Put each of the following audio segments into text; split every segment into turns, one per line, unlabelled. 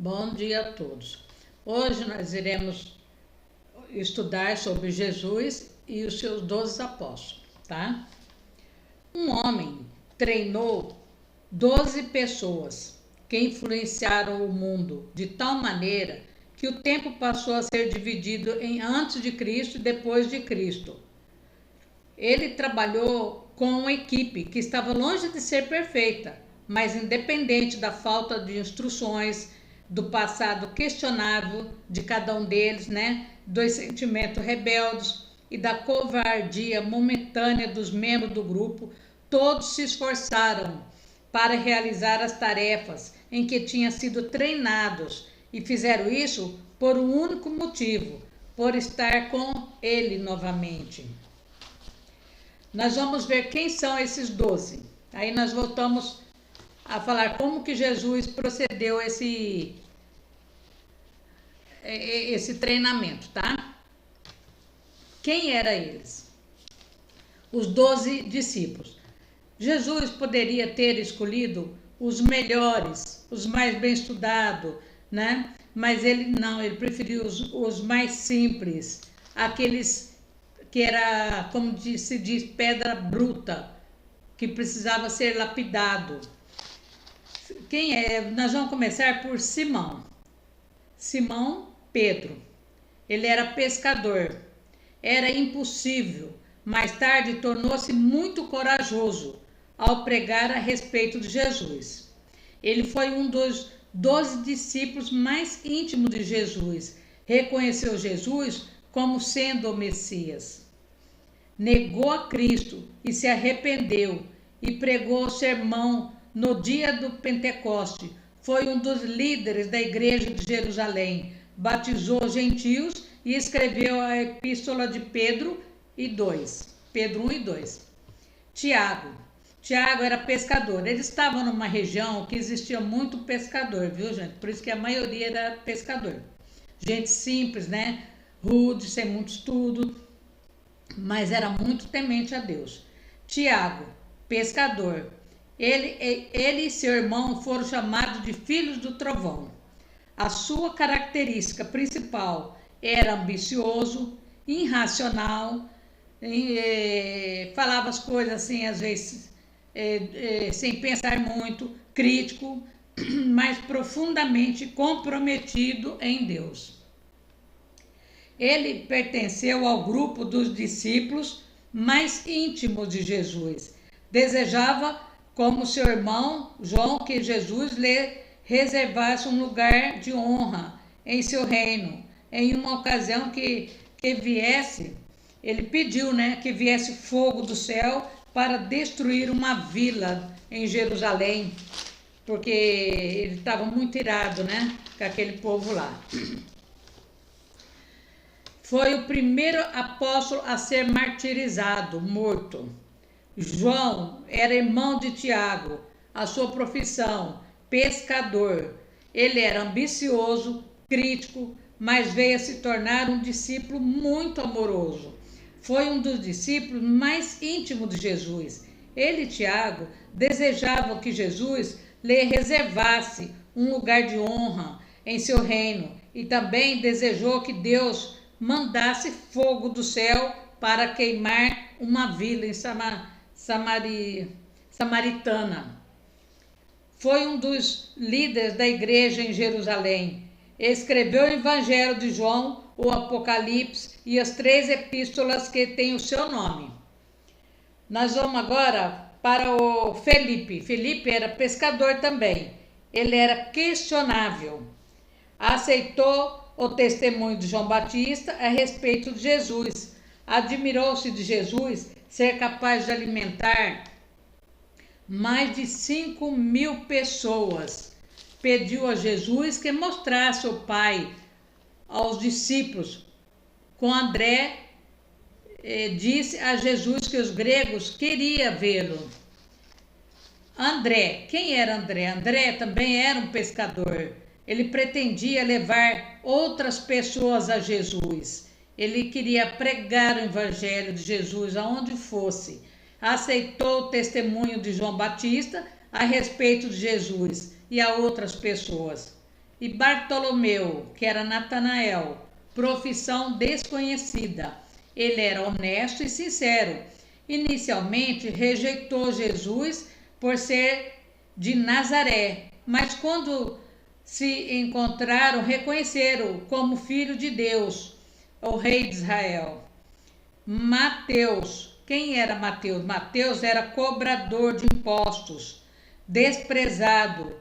Bom dia a todos. Hoje nós iremos estudar sobre Jesus e os seus 12 apóstolos, tá? Um homem treinou 12 pessoas que influenciaram o mundo de tal maneira que o tempo passou a ser dividido em antes de Cristo e depois de Cristo. Ele trabalhou com uma equipe que estava longe de ser perfeita, mas independente da falta de instruções, do passado questionável de cada um deles, dos sentimentos rebeldes e da covardia momentânea dos membros do grupo, todos se esforçaram para realizar as tarefas em que tinham sido treinados e fizeram isso por um único motivo, por estar com ele novamente. Nós vamos ver quem são esses 12. Aí nós voltamos a falar como que Jesus procedeu esse treinamento, tá? Quem eram eles? Os 12 discípulos. Jesus poderia ter escolhido os melhores, os mais bem estudados, Mas ele não, ele preferiu os mais simples, aqueles que era, como se diz, pedra bruta, que precisava ser lapidado. Quem é? Nós vamos começar por Simão. Simão Pedro. Ele era pescador. Era impossível. Mais tarde tornou-se muito corajoso ao pregar a respeito de Jesus. Ele foi um dos 12 discípulos mais íntimos de Jesus. Reconheceu Jesus como sendo o Messias. Negou a Cristo e se arrependeu e pregou o sermão no dia do Pentecoste. Foi um dos líderes da igreja de Jerusalém. Batizou gentios e escreveu a epístola de Pedro 1 e 2. Tiago era pescador. Eles estavam numa região que existia muito pescador, viu, gente? Por isso que a maioria era pescador. Gente simples, rude, sem muito estudo, mas era muito temente a Deus. Tiago, pescador. Ele e seu irmão foram chamados de filhos do trovão. A sua característica principal era ambicioso, irracional, falava as coisas assim, às vezes, sem pensar muito, crítico, mas profundamente comprometido em Deus. Ele pertenceu ao grupo dos discípulos mais íntimos de Jesus. Desejava, como seu irmão João, que Jesus lhe reservasse um lugar de honra em seu reino. Em uma ocasião que viesse, ele pediu, que viesse fogo do céu para destruir uma vila em Jerusalém, porque ele estava muito irado, com aquele povo lá. Foi o primeiro apóstolo a ser martirizado, morto. João era irmão de Tiago, a sua profissão, pescador. Ele era ambicioso, crítico, mas veio a se tornar um discípulo muito amoroso. Foi um dos discípulos mais íntimos de Jesus. Ele, Tiago, desejavam que Jesus lhe reservasse um lugar de honra em seu reino e também desejou que Deus mandasse fogo do céu para queimar uma vila em Samaritana. Foi um dos líderes da igreja em Jerusalém. Escreveu o Evangelho de João, o Apocalipse e as 3 epístolas que têm o seu nome. Nós vamos agora para o Felipe. Felipe era pescador também. Ele era questionável. Aceitou o testemunho de João Batista a respeito de Jesus. Admirou-se de Jesus ser capaz de alimentar mais de 5.000 pessoas. Pediu a Jesus que mostrasse o Pai aos discípulos. Com André, disse a Jesus que os gregos queriam vê-lo. André, quem era André? André também era um pescador. Ele pretendia levar outras pessoas a Jesus. Ele queria pregar o Evangelho de Jesus aonde fosse. Aceitou o testemunho de João Batista a respeito de Jesus e a outras pessoas. e Bartolomeu, que era Natanael, profissão desconhecida. Ele era honesto e sincero. Inicialmente rejeitou Jesus por ser de Nazaré, mas quando se encontraram, reconheceram como filho de Deus, o rei de Israel. Mateus. Quem era Mateus? Mateus era cobrador de impostos, desprezado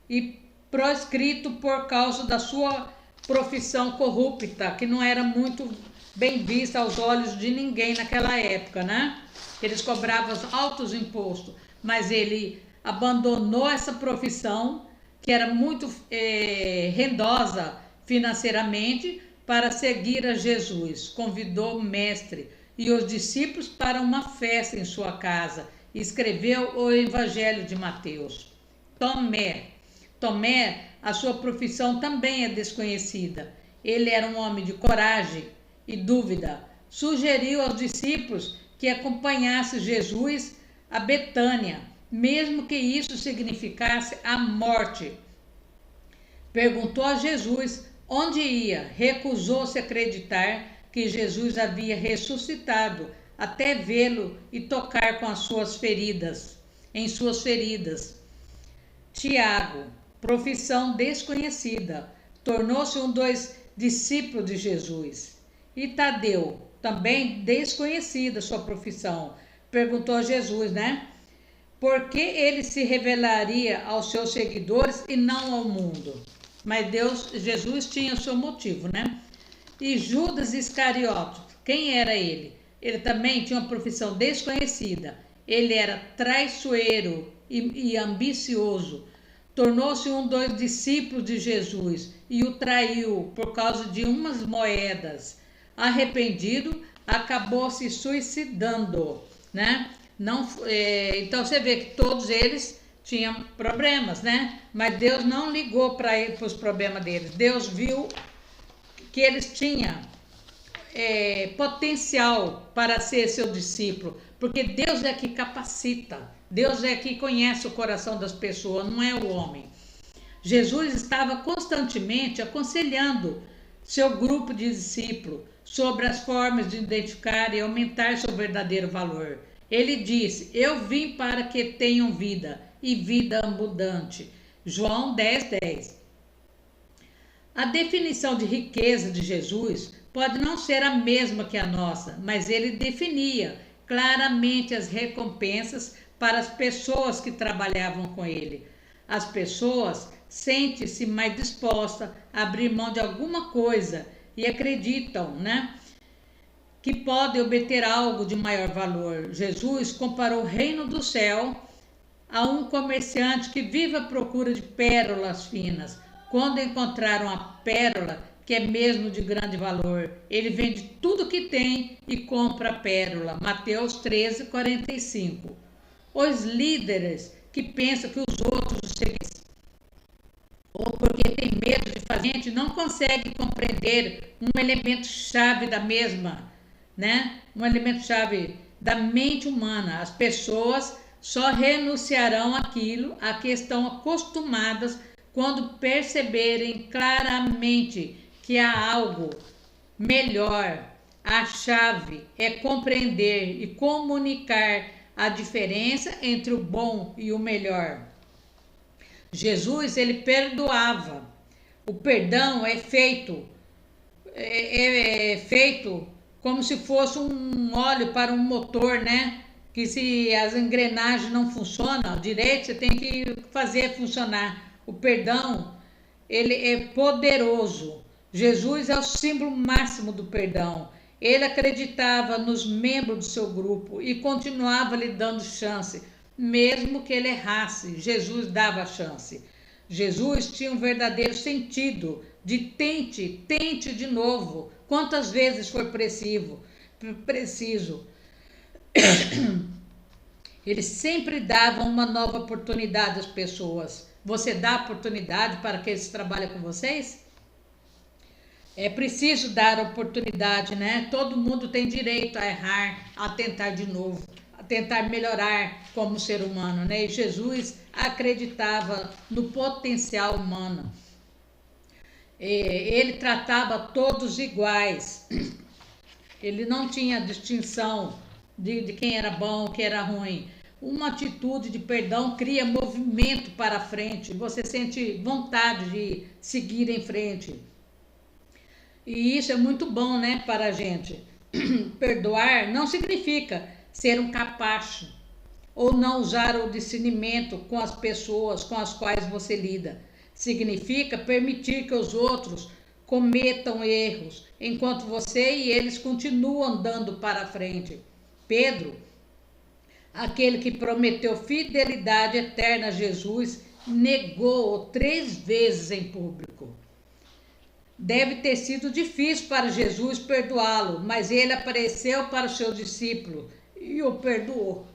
e proscrito por causa da sua profissão corrupta, que não era muito bem vista aos olhos de ninguém naquela época, né? Eles cobravam altos impostos, mas ele abandonou essa profissão, que era muito rendosa financeiramente, para seguir a Jesus. Convidou o mestre e os discípulos para uma festa em sua casa. Escreveu o Evangelho de Mateus. Tomé, a sua profissão também é desconhecida. Ele era um homem de coragem e dúvida. Sugeriu aos discípulos que acompanhasse Jesus a Betânia, mesmo que isso significasse a morte. Perguntou a Jesus onde ia. Recusou-se a acreditar que Jesus havia ressuscitado, até vê-lo e tocar com as suas feridas, em suas feridas. Tiago, profissão desconhecida, tornou-se um dos discípulos de Jesus. E Tadeu, também desconhecida sua profissão, perguntou a Jesus, né? Por que ele se revelaria aos seus seguidores e não ao mundo? Mas Jesus tinha o seu motivo, né? E Judas Iscariote, quem era ele? Ele também tinha uma profissão desconhecida. Ele era traiçoeiro e ambicioso. Tornou-se um dos discípulos de Jesus e o traiu por causa de umas moedas. Arrependido, acabou se suicidando, né? Não, então você vê que todos eles tinham problemas, né? Mas Deus não ligou para os problemas deles. Deus viu que eles tinham potencial para ser seu discípulo, porque Deus é que capacita, Deus é que conhece o coração das pessoas, não é o homem. Jesus estava constantemente aconselhando seu grupo de discípulos sobre as formas de identificar e aumentar seu verdadeiro valor. Ele disse: eu vim para que tenham vida e vida abundante. João 10:10. A definição de riqueza de Jesus pode não ser a mesma que a nossa, mas ele definia claramente as recompensas para as pessoas que trabalhavam com ele. As pessoas sentem-se mais dispostas a abrir mão de alguma coisa e acreditam, né, que podem obter algo de maior valor. Jesus comparou o reino do céu a um comerciante que vive à procura de pérolas finas. Quando encontraram a pérola, que é mesmo de grande valor, ele vende tudo que tem e compra a pérola. Mateus 13:45. Os líderes que pensam que os outros os seguem, ou porque tem medo de fazer, a gente não consegue compreender um elemento chave da mesma, né? Um elemento chave da mente humana. As pessoas só renunciarão àquilo a que estão acostumadas quando perceberem claramente que há algo melhor. A chave é compreender e comunicar a diferença entre o bom e o melhor. Jesus, ele perdoava. O perdão é feito como se fosse um óleo para um motor, né? Que se as engrenagens não funcionam direito, você tem que fazer funcionar. O perdão, ele é poderoso. Jesus é o símbolo máximo do perdão. Ele acreditava nos membros do seu grupo e continuava lhe dando chance, mesmo que ele errasse. Jesus dava chance. Jesus tinha um verdadeiro sentido de tente de novo. Quantas vezes foi preciso? Ele sempre dava uma nova oportunidade às pessoas. Você dá oportunidade para que eles trabalhem com vocês? É preciso dar oportunidade, né? Todo mundo tem direito a errar, a tentar de novo, a tentar melhorar como ser humano, né? E Jesus acreditava no potencial humano. Ele tratava todos iguais. Ele não tinha distinção de quem era bom, quem era ruim. Uma atitude de perdão cria movimento para frente. Você sente vontade de seguir em frente. E isso é muito bom, né, para a gente. Perdoar não significa ser um capacho ou não usar o discernimento com as pessoas com as quais você lida. Significa permitir que os outros cometam erros, enquanto você e eles continuam andando para frente. Pedro, aquele que prometeu fidelidade eterna a Jesus, negou-o 3 vezes em público. Deve ter sido difícil para Jesus perdoá-lo, mas ele apareceu para o seu discípulo e o perdoou.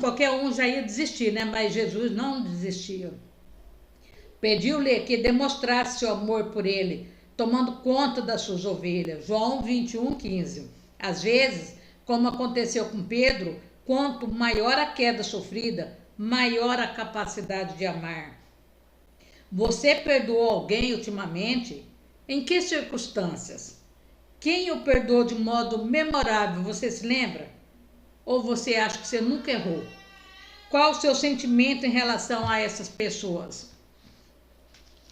Qualquer um já ia desistir, né? Mas Jesus não desistia. Pediu-lhe que demonstrasse seu amor por ele, tomando conta das suas ovelhas. João 21:15. Às vezes, como aconteceu com Pedro, quanto maior a queda sofrida, maior a capacidade de amar. Você perdoou alguém ultimamente? Em que circunstâncias? Quem o perdoou de modo memorável, você se lembra? Ou você acha que você nunca errou? Qual o seu sentimento em relação a essas pessoas?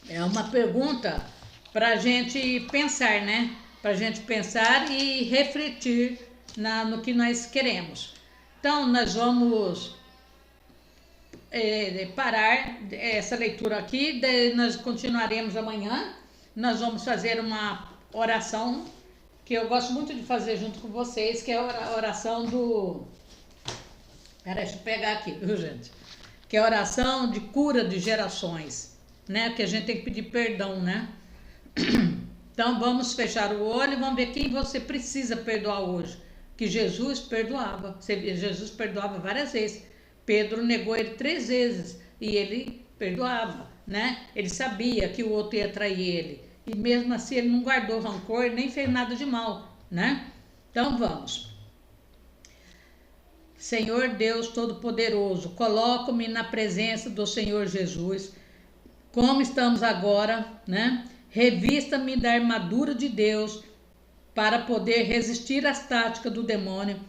É uma pergunta para a gente pensar, né? Para a gente pensar e refletir no que nós queremos. Então, nós vamos parar essa leitura aqui, nós continuaremos amanhã. Nós vamos fazer uma oração que eu gosto muito de fazer junto com vocês, que é a oração do... Peraí, deixa eu pegar aqui, viu, gente? Que é a oração de cura de gerações, né? Que a gente tem que pedir perdão, né? Então vamos fechar o olho e vamos ver quem você precisa perdoar hoje. Que Jesus perdoava. Jesus perdoava várias vezes. Pedro negou ele 3 vezes e ele perdoava, né? Ele sabia que o outro ia trair ele. E mesmo assim ele não guardou rancor, nem fez nada de mal, né? Então vamos. Senhor Deus Todo-Poderoso, coloco-me na presença do Senhor Jesus, como estamos agora, né? Revista-me da armadura de Deus para poder resistir às táticas do demônio.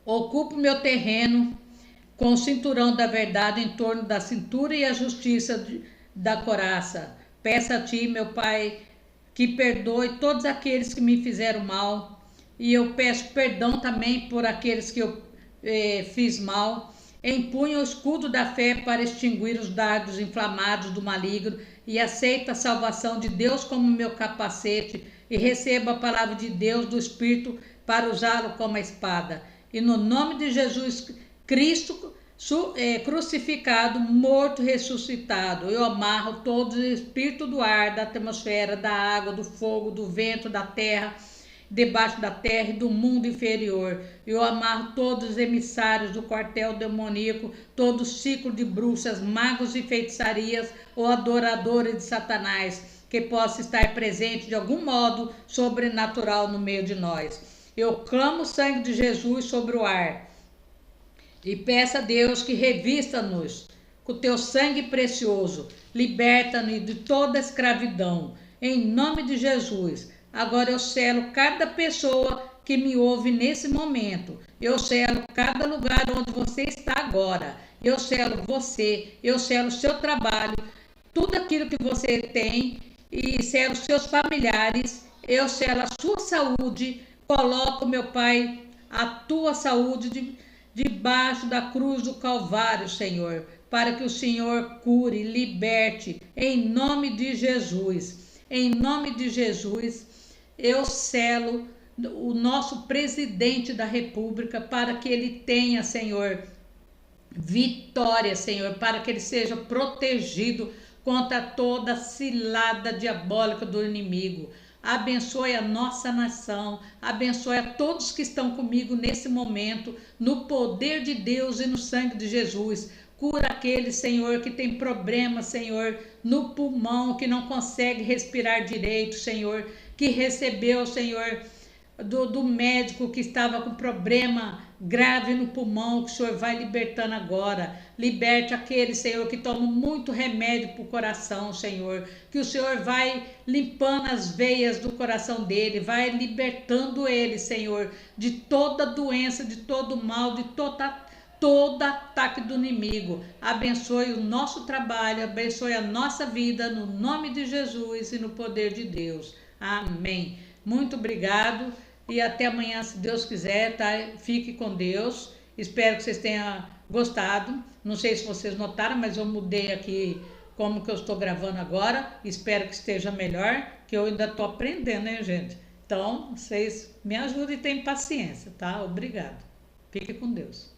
Ocupo meu terreno com o cinturão da verdade em torno da cintura e a justiça da couraça. Peço a Ti, meu Pai, que perdoe todos aqueles que me fizeram mal. E eu peço perdão também por aqueles que eu fiz mal. Empunho o escudo da fé para extinguir os dardos inflamados do maligno e aceito a salvação de Deus como meu capacete e recebo a palavra de Deus do Espírito para usá-lo como a espada. E no nome de Jesus Cristo crucificado, morto, ressuscitado, eu amarro todo o espírito do ar, da atmosfera, da água, do fogo, do vento, da terra, debaixo da terra e do mundo inferior. Eu amarro todos os emissários do quartel demoníaco, todo o ciclo de bruxas, magos e feitiçarias ou adoradores de Satanás, que possa estar presente de algum modo sobrenatural no meio de nós. Eu clamo o sangue de Jesus sobre o ar e peço a Deus que revista-nos com o teu sangue precioso, liberta-nos de toda escravidão, em nome de Jesus. Agora eu selo cada pessoa que me ouve nesse momento, eu selo cada lugar onde você está agora, eu selo você, eu selo o seu trabalho, tudo aquilo que você tem, e selo os seus familiares, eu selo a sua saúde, coloco, meu Pai, a tua saúde debaixo da cruz do Calvário, Senhor, para que o Senhor cure, liberte, em nome de Jesus. Em nome de Jesus, eu selo o nosso presidente da República para que ele tenha, Senhor, vitória, Senhor, para que ele seja protegido contra toda cilada diabólica do inimigo. Abençoe a nossa nação, abençoe a todos que estão comigo nesse momento, no poder de Deus e no sangue de Jesus. Cura aquele, Senhor, que tem problema, Senhor, no pulmão, que não consegue respirar direito, Senhor, que recebeu, Senhor, do médico que estava com problema grave no pulmão, que o Senhor vai libertando agora. Liberte aquele, Senhor, que toma muito remédio para o coração, Senhor. Que o Senhor vai limpando as veias do coração dele, vai libertando ele, Senhor, de toda doença, de todo mal, de todo ataque do inimigo. Abençoe o nosso trabalho, abençoe a nossa vida, no nome de Jesus e no poder de Deus. Amém. Muito obrigado e até amanhã, se Deus quiser, tá? Fique com Deus. Espero que vocês tenham gostado. Não sei se vocês notaram, mas eu mudei aqui como que eu estou gravando agora. Espero que esteja melhor, que eu ainda estou aprendendo, né, gente? Então, vocês me ajudem e tenham paciência, tá? Obrigado. Fique com Deus.